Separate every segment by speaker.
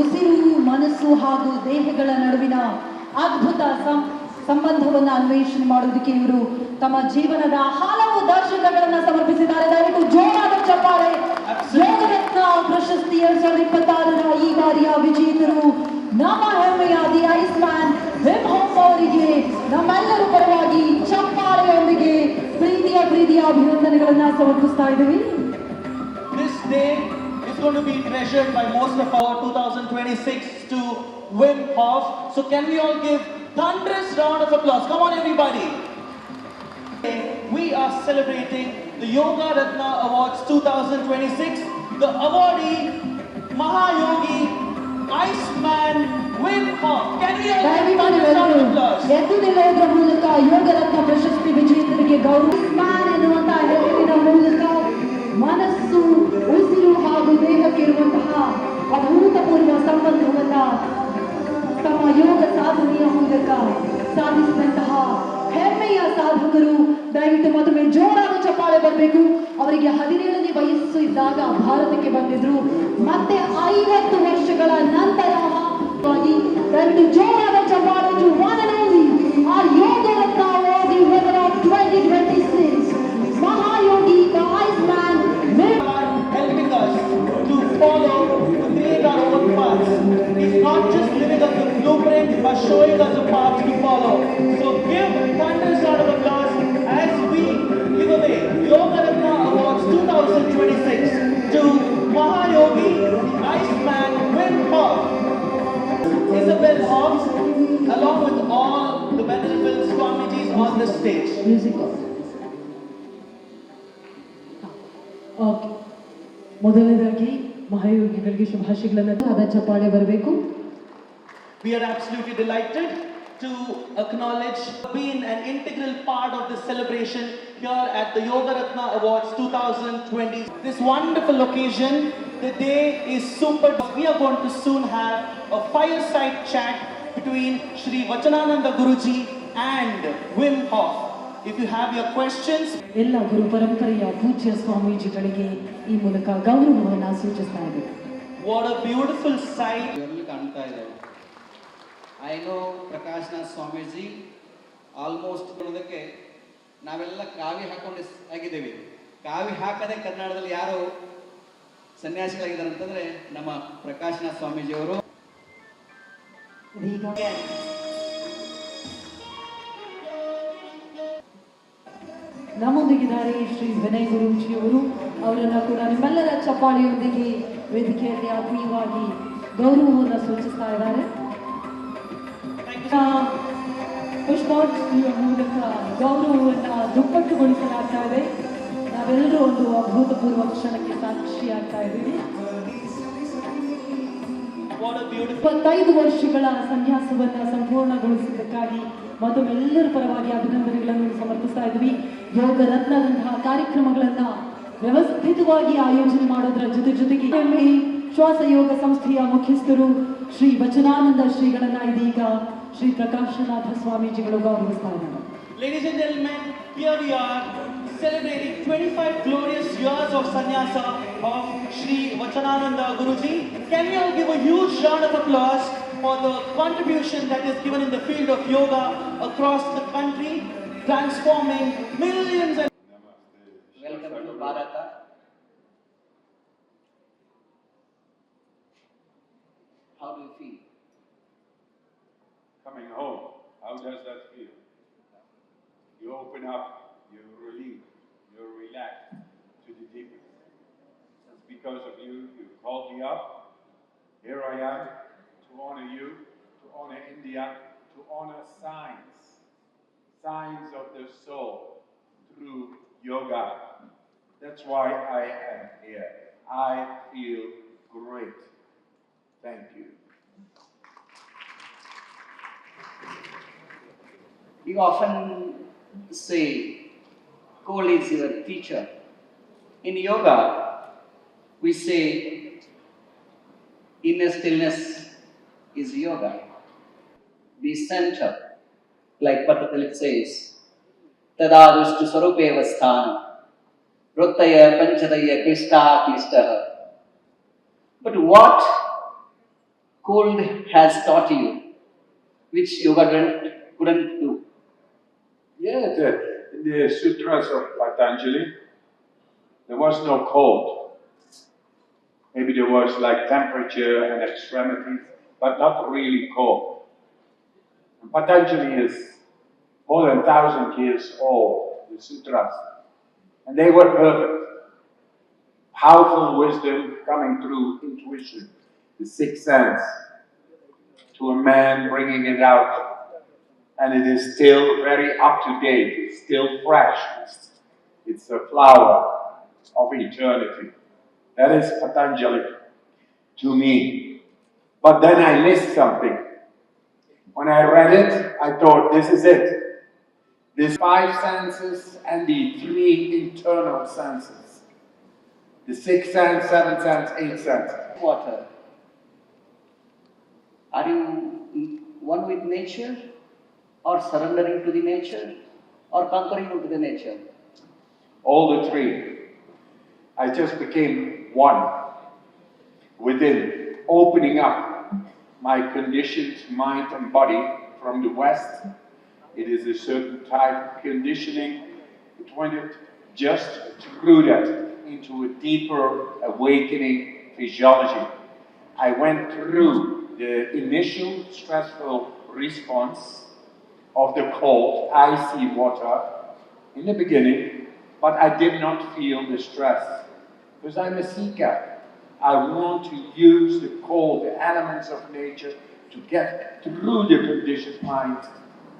Speaker 1: ಉಸಿರು, ಮನಸ್ಸು ಹಾಗೂ ದೇಹಗಳ ನಡುವಿನ ಅದ್ಭುತ ಸಂಬಂಧವನ್ನು ಅನ್ವೇಷಣೆ ಮಾಡುವುದಕ್ಕೆ ಇವರು ತಮ್ಮ ಜೀವನದ ಹಲವು ದಶಕಗಳನ್ನು ಸಮರ್ಪಿಸಿದ್ದಾರೆ. ದಯವಿಟ್ಟು ಜೋರಾದ ಚಪ್ಪಾಳೆ. ಯೋಗರತ್ನ ಪ್ರಶಸ್ತಿ 2026ರ ಈ ಬಾರಿಯ ವಿಜೇತರು ನಮ್ಮ ಹೆಮ್ಮೆಯ ದಿ ಐಸ್ ಮ್ಯಾನ್ ವಿಮ್ ಹೋಫ್ ಅವರಿಗೆ ನಮ್ಮೆಲ್ಲರ ಪರವಾಗಿ ಚಪ್ಪಾಳೆಯೊಂದಿಗೆ ಪ್ರೀತಿಯ ಅಭಿನಂದನೆಗಳನ್ನು ಸಮರ್ಪಿಸ್ತಾ ಇದ್ದೀವಿ.
Speaker 2: This day is going to be treasured by most of our 2026 to Wim Hof. So can we all give thunderous round of applause? Come on everybody. We are celebrating the Yogaratna Awards 2026. The awardee, Mahayogi, Iceman, Wim Hof. Can we all give thunderous round of applause?
Speaker 1: ಎದ್ದು ನಿಲ್ಲುವುದರ ಮೂಲಕ ಯೋಗರತ್ನ ಪ್ರಶಸ್ತಿ ವಿಜೇತರಿಗೆ ಗೌರವ. ಇಸ್ಮಾನ್ ಎನ್ನುವಂತಹ ಹೆಸರಿನ ಮೂಲಕ ಮನಸ್ಸು, ಉಸಿರು ಹಾಗೂ ದೇಹಕ್ಕಿರುವಂತಹ ಅಭೂತಪೂರ್ವ ಸಂಬಂಧವನ್ನ ತಮ್ಮ ಯೋಗ ಸಾಧನೆಯ ಮೂಲಕ ಸಾಧಿಸಿದಂತಹ ಹೆಮ್ಮೆಯ ಸಾಧಕರು. ದಯವಿಟ್ಟು ಮತ್ತೊಮ್ಮೆ ಜೋರಾದ ಚಪ್ಪಾಳೆ ಬರಬೇಕು. ಅವರಿಗೆ 17ನೇ ವಯಸ್ಸು ಇದ್ದಾಗ ಭಾರತಕ್ಕೆ ಬಂದಿದ್ರು. ಮತ್ತೆ 50 ವರ್ಷಗಳ ನಂತರ ದಯವಿಟ್ಟು ಜೋರಾದ ಚಪ್ಪಾಳೆ to one and only our Yogaratna Award winner of 2026, Mahayogi, the Iceman,
Speaker 2: helping us to follow, to create our own paths. He's not just giving us a blueprint, but showing us a path to follow. So give thunderous round of applause as we give away Yogaratna Awards 2026 to Mahayogi, the Iceman, Wim Hof, Isabel Hobbs, along with all the venerable Swamijis on the stage.
Speaker 1: Okay, ಮೊದಲನೇದಾಗಿ ಮಹಾಯೋಗಿಗಳಿಗೆ ಶುಭಾಶಯಗಳನ್ನು ಆದ ಚಪ್ಪಾಳೆ ಬರಬೇಕು.
Speaker 2: We are absolutely delighted to acknowledge being an integral part of this celebration here at the Yogaratna Awards 2020. This wonderful occasion, the day is super. We are going to soon have a fireside chat between Shri Vachanananda Guruji and Wim Hof. If you have your questions,
Speaker 1: ಎಲ್ಲ ಗುರು ಪರಂಪರೆಯ ಪೂಜ್ಯ ಸ್ವಾಮೀಜಿಗಳಿಗೆ ಈ ಮೂಲಕ ಗೌರವವನ್ನು ಸೂಚಿಸ್ತಾ ಇದ್ದೇವೆ.
Speaker 2: What a beautiful sight.
Speaker 3: ಕಾಣ್ತಾ ಇದೆ. I know Prakashnath Swamiji almost ಬರೋದಕ್ಕೆ ನಾವೆಲ್ಲ ಕಾವಿ ಹಾಕೊಂಡು ಆಗಿದ್ದೇವೆ. ಕಾವಿ ಹಾಕದೆ ಕನ್ನಡದಲ್ಲಿ ಯಾರು ಸನ್ಯಾಸಿಗಳಾಗಿದ್ದಾರೆ ಅಂತಂದ್ರೆ ನಮ್ಮ ಪ್ರಕಾಶ್ನಾಥ್ ಸ್ವಾಮೀಜಿಯವರು.
Speaker 1: ನಮ್ಮೊಂದಿಗಿದ್ದಾರೆ ಶ್ರೀ ವಿನಯ್ ಗುರೂಜಿಯವರು. ಅವರನ್ನು ಕೂಡ ನಿಮ್ಮೆಲ್ಲರ ಚಪ್ಪಾಳೆಯೊಂದಿಗೆ ವೇದಿಕೆಯಲ್ಲಿ ಆತ್ಮೀಯವಾಗಿ ಗೌರವವನ್ನು ಸೂಚಿಸ್ತಾ ಇದ್ದಾರೆ. ಪುಷ್ಪಾರ್ಚನೆಯ ಮೂಲಕ ಗೌರವವನ್ನು ದುಪ್ಪಟ್ಟುಗೊಳಿಸಲಾಗ್ತಾ ಇದೆ. ನಾವೆಲ್ಲರೂ ಒಂದು ಅಭೂತಪೂರ್ವ ಕ್ಷಣಕ್ಕೆ ಸಾಕ್ಷಿಯಾಗ್ತಾ ಇದ್ದೀವಿ. 25 ವರ್ಷಗಳ ಸನ್ಯಾಸವನ್ನು ಸಂಪೂರ್ಣಗೊಳಿಸಿದ್ದಕ್ಕಾಗಿ ಮತ್ತೊಮ್ಮೆಲ್ಲರ ಪರವಾಗಿ ಅಭಿನಂದನೆಗಳನ್ನು ಸಮರ್ಪಿಸ್ತಾ ಇದ್ವಿ. ಯೋಗ ರತ್ನದಂತಹ ಕಾರ್ಯಕ್ರಮಗಳನ್ನ ವ್ಯವಸ್ಥಿತವಾಗಿ ಆಯೋಜನೆ ಮಾಡೋದ್ರ ಜೊತೆಗೆ ಶ್ವಾಸ ಯೋಗ ಸಂಸ್ಥೆಯ ಮುಖ್ಯಸ್ಥರು ಶ್ರೀ ವಚನಾನಂದ ಶ್ರೀಗಳನ್ನ ಇದೀಗ ಶ್ರೀ ಪ್ರಕಾಶನಾಥ ಸ್ವಾಮೀಜಿಗಳು ಗೌರವಿಸ್ತಾ ಇದ್ದಾರೆ.
Speaker 2: Ladies and gentlemen, here we are celebrating 25 glorious years of sannyasa of Shri Vachanananda Guruji. Can we all give a huge round of applause for the contribution that is given in the field of yoga across the country, transforming millions and...
Speaker 3: Welcome to Bharata. How do you feel?
Speaker 4: Coming home, how does that feel? You open up, you're relieved, you're relaxed to the deepest. It's because of you, you called me up. Here I am to honor you, to honor India, to honor science of the soul through yoga. That's why I am here. I feel great. Thank you.
Speaker 3: You often say, Kohl is your teacher. In yoga, we say, inner stillness is yoga. Be center, like Patanjali says, Tadadushtu Swarupeva Sthanam, Ruttaya Panchadaya Klishta Klishtaha. But what cold has taught you, which yoga couldn't do?
Speaker 4: Yeah, in the sutras of Patanjali, there was no cold. Maybe there was like temperature and extremities, but not really cold. And Patanjali is more than 1,000 years old, the sutras. And they were perfect. Powerful wisdom coming through intuition, the sixth sense, to a man bringing it out. And it is still very up to date, it's still fresh. It's a flower of eternity. That is Patanjali to me. But then I missed something. When I read it, I thought, this is it. These five senses and the three internal senses. The sixth sense, seventh sense, eighth sense.
Speaker 3: Water. Are you one with nature, or surrendering to the nature, or conquering into the nature?
Speaker 4: All the three. I just became one within, opening up my conditioned mind and body from the West. It is a certain type of conditioning. It went just through that into a deeper awakening physiology. I went through the initial stressful response of the cold, icy water in the beginning, but I did not feel the stress because I'm a seeker. I want to use the cold, the elements of nature, to get through the conditioned mind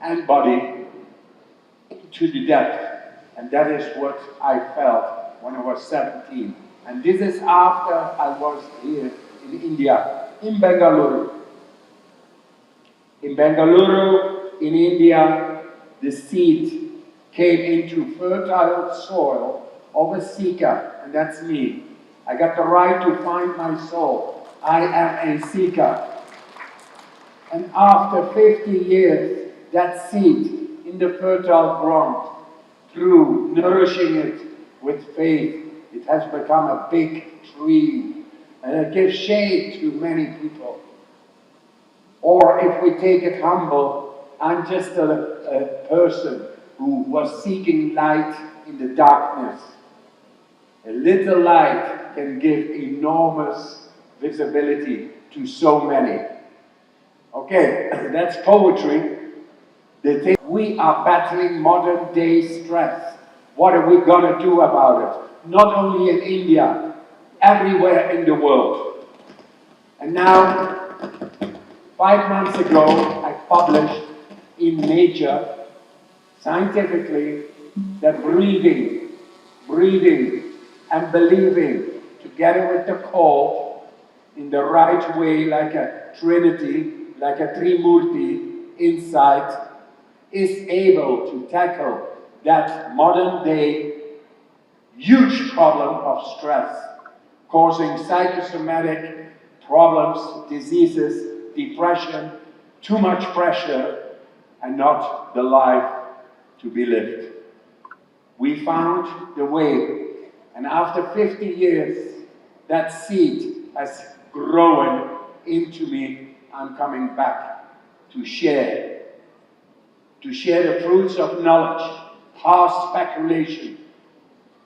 Speaker 4: and body to the depth. And that is what I felt when I was 17. And this is after I was here in India, in Bengaluru. In Bengaluru, in India, the seed came into fertile soil of a seeker, and that's me. I got the right to find my soul. I am a seeker. And after 50 years, that seed in the fertile ground, through nourishing it with faith, it has become a big tree, and it gives shade to many people. Or if we take it humble, I'm just a person who was seeking light in the darkness. A little light can give enormous visibility to so many. Okay, that's poetry. We are battling modern day stress. What are we going to do about it? Not only in India, everywhere in the world. And now, 5 months ago, I published in Nature, scientifically, that breathing, and believing, together with the cold, in the right way, like a trinity, like a trimurti inside, is able to tackle that modern day huge problem of stress, causing psychosomatic problems, diseases, depression, too much pressure, and not the life to be lived. We found the way, and after 50 years, that seed has grown into me. I'm coming back to share the fruits of knowledge, past speculation,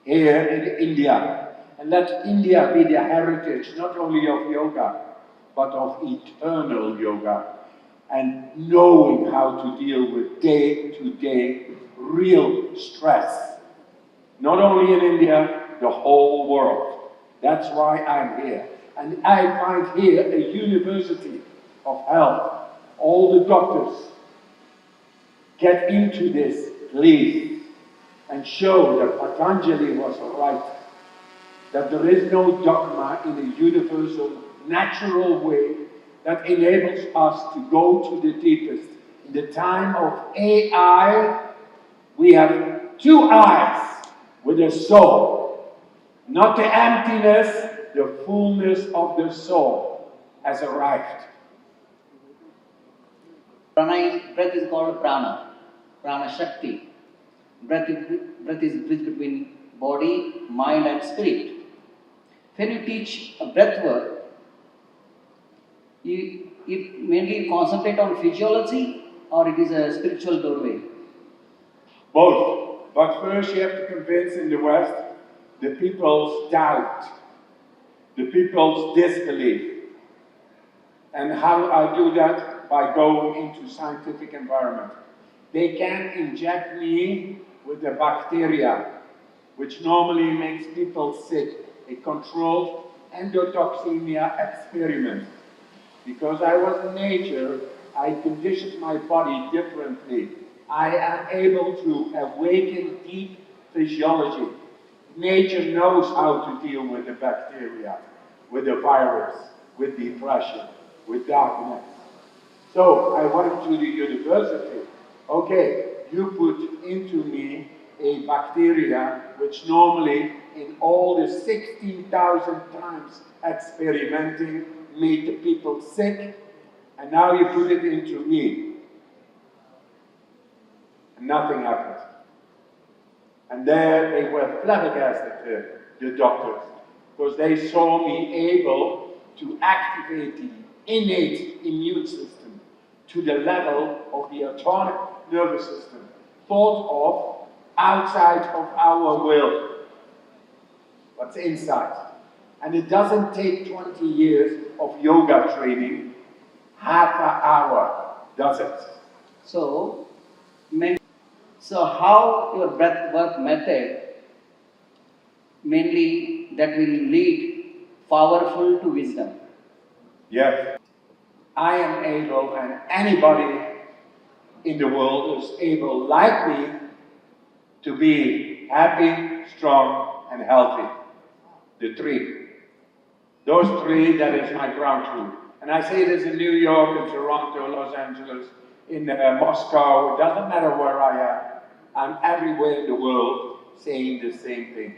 Speaker 4: here in India. And let India be the heritage, not only of yoga, but of eternal yoga. And knowing how to deal with day-to-day real stress. Not only in India, the whole world. That's why I'm here. And I find here a university of health. All the doctors get into this, please, and show that Patanjali was right, that there is no dogma in a universal, natural way that enables us to go to the deepest. In the time of AI, we have two eyes with a soul. Not the emptiness, the fullness of the soul has arrived.
Speaker 3: Breath is called prana, prana shakti. Breath is bridge between body, mind, and spirit. When you teach a breath work, it mainly concentrate on physiology or it is a spiritual doorway?
Speaker 4: Both. But first you have to convince in the West the people's doubt, the people's disbelief. And how I do that? By going into scientific environment. They can inject me with a bacteria, which normally makes people sick, a controlled endotoxemia experiment. Because I was in nature, I conditioned my body differently. I am able to awaken deep physiology. Nature knows how to deal with the bacteria, with the virus, with depression, with darkness. So I went to the university. Okay, you put into me a bacteria which normally in all the 16,000 times experimenting made the people sick, and now you put it into me. And nothing happened. And there they were flabbergasted, the doctors, because they saw me able to activate the innate immune system to the level of the autonomic nervous system, thought of outside of our will, what's inside. And it doesn't take 20 years of yoga training, half an hour does it.
Speaker 3: So, so how your breath work method mainly that will lead powerful to wisdom?
Speaker 4: Yes. I am able, and anybody in the world is able, like me, to be happy, strong, and healthy. The three. Those three, that is my ground truth. And I say this in New York, in Toronto, Los Angeles, in Moscow, it doesn't matter where I am. I'm everywhere in the world saying the same thing.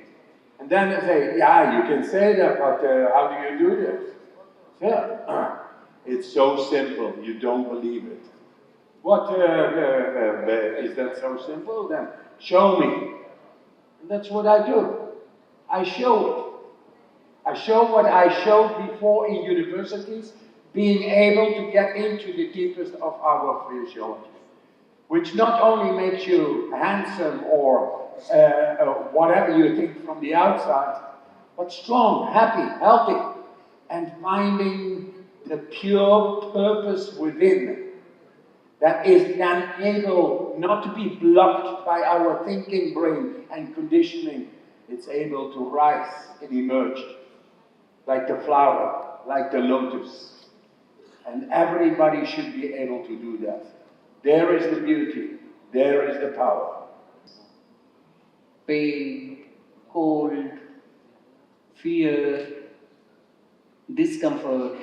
Speaker 4: And then they say, yeah, you can say that, but how do you do this? Yeah. It's so simple, you don't believe it. What, is that so simple? Then show me. And that's what I do. I show it. I show what I showed before in universities, being able to get into the deepest of our physiology, which not only makes you handsome or whatever you think from the outside, but strong, happy, healthy, and finding the pure purpose within that is then able not to be blocked by our thinking brain and conditioning. It's able to rise and emerge like the flower, like the lotus. And everybody should be able to do that. There is the beauty, there is the power.
Speaker 3: Pain, cold, fear, discomfort,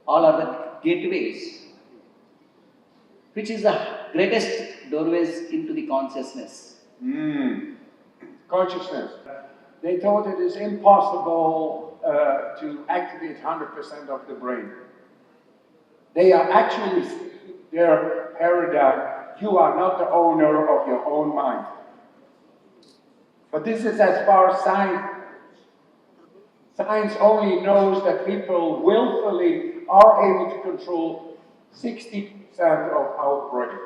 Speaker 3: all are the gateways, which is the greatest doorways into the consciousness.
Speaker 4: Consciousness. They thought it is impossible to activate 100% of the brain. They are actually, their paradigm, you are not the owner of your own mind. But this is as far as science only knows that people willfully are able to control 60% of our brain.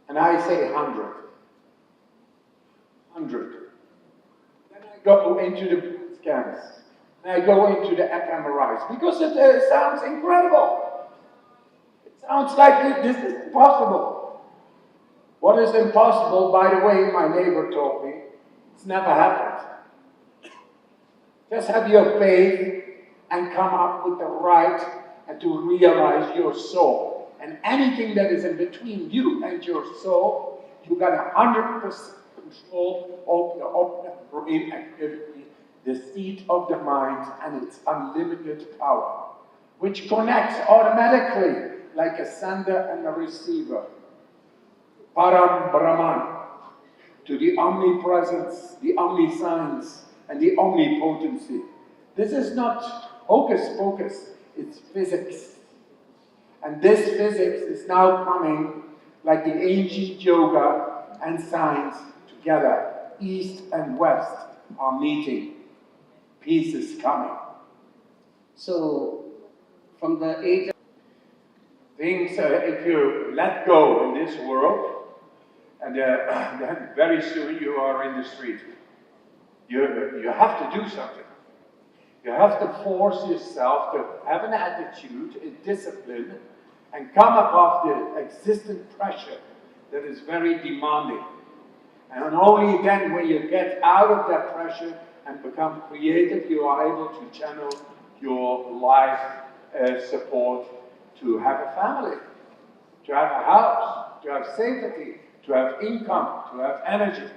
Speaker 4: And I say 100. 100. Then I go into the scans. And I go into the fMRIs. Because it sounds incredible. It sounds like this is impossible. What is impossible, by the way, my neighbor told me, it's never happened. Just have your faith and come up with the right and to realize your soul. And anything that is in between you and your soul, you got 100% control of the brain activity, the seat of the mind, and its unlimited power, which connects automatically like a sender and a receiver. Param Brahman, to the omnipresence, the omniscience, and the omnipotency. This is not hocus pocus, it's physics. And this physics is now coming like the ancient yoga and science together. East and West are meeting. Peace is coming.
Speaker 3: So, from the age
Speaker 4: things, if you let go in this world, and then very soon you are in the street. You have to do something. You have to force yourself to have an attitude, a discipline, and come above the existent pressure that is very demanding. And only then, when you get out of that pressure and become creative, you are able to channel your life support to have a family, to have a house, to have safety, to have income, to have energy.